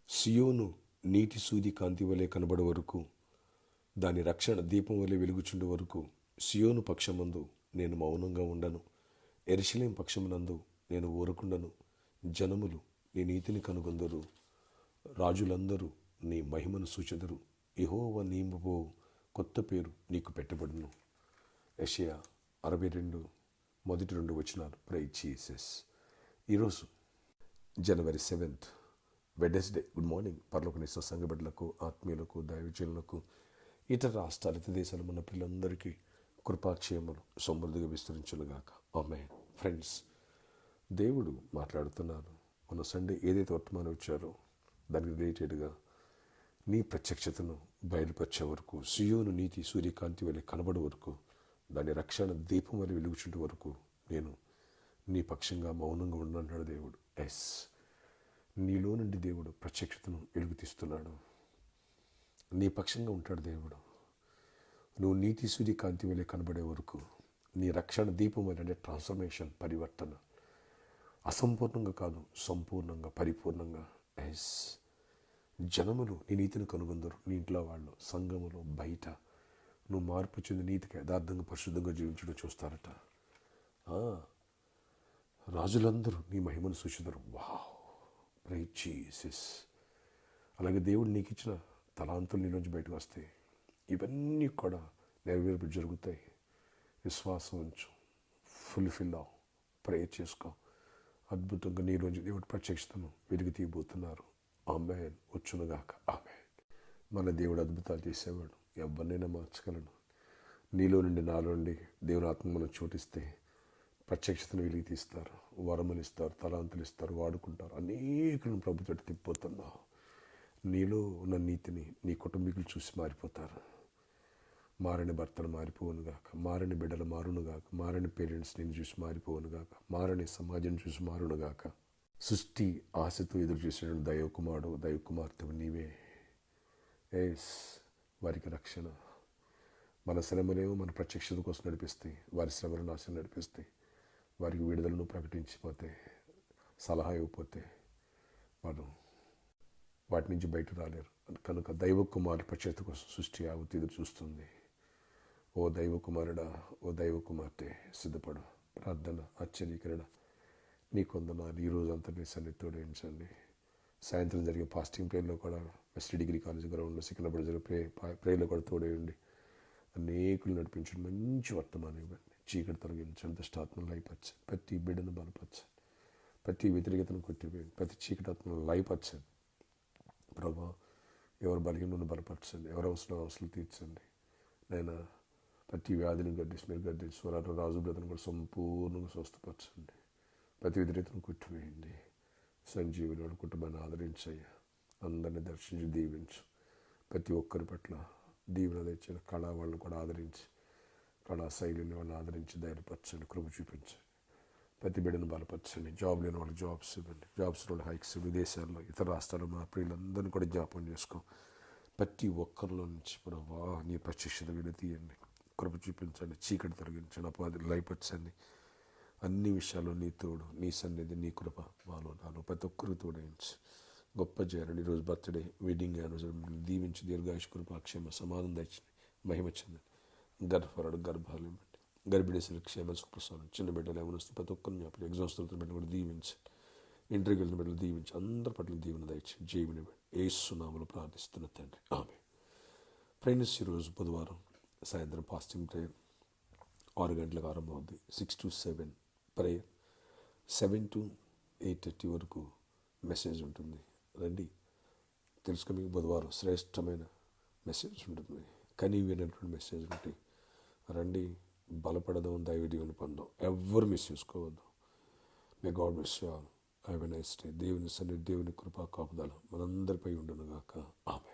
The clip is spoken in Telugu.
సియోను నీటి సూది కాంతి వలె కనబడే వరకు, దాని రక్షణ దీపం వలె వెలుగుచుండే వరకు సియోను పక్షమందు నేను మౌనంగా ఉండను. యెరూషలేము పక్షమునందు నేను ఊరకుండను. జనములు నీ నీతిని కనుగొందరు, రాజులందరూ నీ మహిమను సూచెదరు. యెహోవా నీయబో కొత్త పేరు నీకు పెట్టబడును. యెషయా 62 మొదటి 2 వచనాలు. Praise Jesus. ఈరోజు జనవరి 7th వెడ్నెస్డే. Good morning. పరలోకనిస్తున్న సంఘ బిడ్డలకు, ఆత్మీయులకు, దైవజనులకు, ఇతర రాష్ట్రాలు, ఇతర దేశాలు మన పిల్లలందరికీ కృపాక్షేమలు సమృద్ధిగా విస్తరించునుగాక. ఆమేన్. ఫ్రెండ్స్, దేవుడు మాట్లాడుతున్నాను. మన సండే ఏదైతే వర్తమానం ఇచ్చారో దానికి రిలేటెడ్గా నీ ప్రత్యక్షతను బయలుపరిచే వరకు, సియోను నీతి సూర్యకాంతి వలె కనబడే వరకు, దాని రక్షణ దీపం వలె వెలుగుచుంటే వరకు నేను నీ పక్షంగా మౌనంగా ఉండన్నాడు దేవుడు. ఎస్, నీలో నుండి దేవుడు ప్రత్యక్షతను వెలుగు తీస్తున్నాడు. నీ పక్షంగా ఉంటాడు దేవుడు. నువ్వు నీతి సూర్యకాంతి వలె కనబడే వరకు, నీ రక్షణ దీపం వలె, అంటే ట్రాన్స్ఫర్మేషన్, పరివర్తన, అసంపూర్ణంగా కాదు, సంపూర్ణంగా, పరిపూర్ణంగా. ఎస్, జనములు నీ నీతిని కనుగొందరు. నీ ఇంట్లో వాళ్ళు, సంఘములో, బయట నువ్వు మార్పు చెంది నీతికి యథార్థంగా, పరిశుద్ధంగా జీవించడం చూస్తారట. రాజులందరూ నీ మహిమను సూచిద్దరు. Wow, praise Jesus. అలాగే దేవుడు నీకు ఇచ్చిన తలాంతులు నీలోంచి బయటకు వస్తాయి. ఇవన్నీ కూడా నెరవేర్పు జరుగుతాయి. విశ్వాసం ఉంచు, ఫుల్ఫిల్ అవ్వు, ప్రేయర్ చేసుకో. అద్భుతంగా నీలోంచి దేవుడు ప్రత్యక్షతను వెలుగు తీయబోతున్నారు. ఆమేన్. వచ్చునుగాక. ఆమేన్. మన దేవుడు అద్భుతాలు చేసేవాడు. ఎవరినైనా మార్చగలడు. నీలో నుండి, నాలో నుండి దేవుని ఆత్మ మనం చోటిస్తే ప్రత్యక్షతను వెలిగి తీస్తారు, వరములు ఇస్తారు, తలాంతులు ఇస్తారు, వాడుకుంటారు. అనేకులను ప్రభుత్వం తిప్పిపోతున్నావు. నీలో ఉన్న నీతిని నీ కుటుంబీకులు చూసి మారిపోతారు. మారని భర్తలు మారిపోవునుగాక, మారని బిడ్డలు మారునుగాక, మారని పేరెంట్స్ నేను చూసి మారిపోవునుగాక, మారని సమాజం చూసి మారునుగాక. సృష్టి ఆశతో ఎదురు చూసేటువంటి దైవకుమారుడు, దైవకుమార్తెవు నీవే. ఎస్, వారికి రక్షణ. మన శ్రమలేమో మన ప్రత్యక్షత కోసం నడిపిస్తాయి, వారి శ్రమలను నాశనం నడిపిస్తాయి. వారికి విడుదలను ప్రకటించిపోతే, సలహా ఇవ్వకపోతే వారు వాటి నుంచి బయట రాలేరు. కనుక దైవ కుమారుడు ప్రత్యక్షత కోసం సృష్టి యావత్తు ఎదురు చూస్తుంది. ఓ దైవ కుమారుడా, ఓ దైవ కుమార్తె, సిద్ధపడు. ప్రార్థన, ఆశ్చర్యకరణ, నీ కొందనాలు. ఈరోజు అంతా నీ సన్నిధి తోడించండి. సాయంత్రం జరిగే ఫాస్టింగ్ ప్రేయర్లో కూడా, వెస్ట్ డిగ్రీ కాలేజ్ గ్రౌండ్లో సికింద్రాబాద్ జరిగే ప్రేయర్లో కూడా తోడేయండి. అనేకులు నడిపించండి. మంచి వర్తమానం ఇవ్వండి. చీకటి తొలగించండి. దుష్టాత్మను లయపరచండి. ప్రతి బిడ్డను బలపరచండి. ప్రతి వ్యతిరేకతను కొట్టివేయండి. ప్రతి చీకటి ఆత్మను లయపరచండి. ప్రభా, ఎవరు బలహీనను బలపరచండి. ఎవరు అవసరం తీర్చండి. నేను ప్రతి వ్యాధిని గడ్డిసి మీరు గడ్డించి స్వరాలు రాజు బ్రతను కూడా సంపూర్ణంగా స్వస్థపరచండి. ప్రతి వ్యతిరేకతను కొట్టివేయండి. సంజీవుని కుటుంబాన్ని ఆదరించయ్యా. అందరినీ దర్శించి దీవించు. ప్రతి ఒక్కరి పట్ల దీవెన తెచ్చిన కళా వాళ్ళని కూడా ఆదరించి, కళా శైలిని వాళ్ళని ఆదరించి ధైర్యపరచండి, కృప చూపించండి. ప్రతి బిడ్డను బలపరచండి. జాబ్ లేని వాళ్ళకి జాబ్స్ ఇవ్వండి. జాబ్స్ వాళ్ళ హైక్స్, విదేశాల్లో, ఇతర రాష్ట్రాల్లో మా ప్రియులందరినీ కూడా జ్ఞాపకం చేసుకో. ప్రతి ఒక్కరిలో నుంచి ప్రభా నీ ప్రత్యక్షత వెలుగు తీయండి, కృప చూపించండి, చీకటి తొలగించండి, అపవాది లయపరచండి. అన్ని విషయాల్లో నీ తోడు, నీ సన్నిధి, నీ కృప మాలో నాలో ప్రతి ఒక్కరు తోడించి గొప్ప చేయాలని. ఈరోజు బర్త్డే, వెడ్డింగ్ యానివర్సరీ దీవించి దీర్ఘాయుష కృపాక్షేమ సమాధానం తెచ్చండి, మహిమ చెందండి. గర్భఫలాలు, గర్భాలు ఇవ్వండి. గర్భిణీసులు క్షేమ సుఖప్రసాదం. చిన్న బిడ్డలు ఏమైనా వస్తే ప్రతి ఒక్కరిని అప్పుడు ఎగ్జామ్స్ చదువుతున్న బిడ్డలు కూడా దీవించండి. ఇంటర్వ్యూకి వెళ్ళిన బిడ్డలు దీవించి అందరి పట్ల దీవెన దయచేయండి. జీవునివ్వండి. యేసు నామములో ప్రార్థిస్తున్న తండ్రి, ఆమేన్. ఫ్రెండ్స్, ఈరోజు బుధవారం సాయంత్రం ఫాస్టింగ్ ప్రేయర్ 6 గంటలకు ఆరంభమవుద్ది. 6 to 7 ప్రేయర్. 7 to 8:30 వరకు మెసేజ్ ఉంటుంది. రండి. తెలుసుకో, మీకు బుధవారం శ్రేష్టమైన మెసేజ్ ఉంటుంది. కనీవినటువంటి మెసేజ్ ఉంటాయి. రండి, బలపడదాం, దైవ దీవెన పొందాం. ఎవ్వరు మిస్ చేసుకోవద్దు. May God bless you all. Have a nice day. దేవుని సన్నిధి, దేవుని కృపా కాపుదల మనందరిపై ఉండునుగాక. ఆమేన్.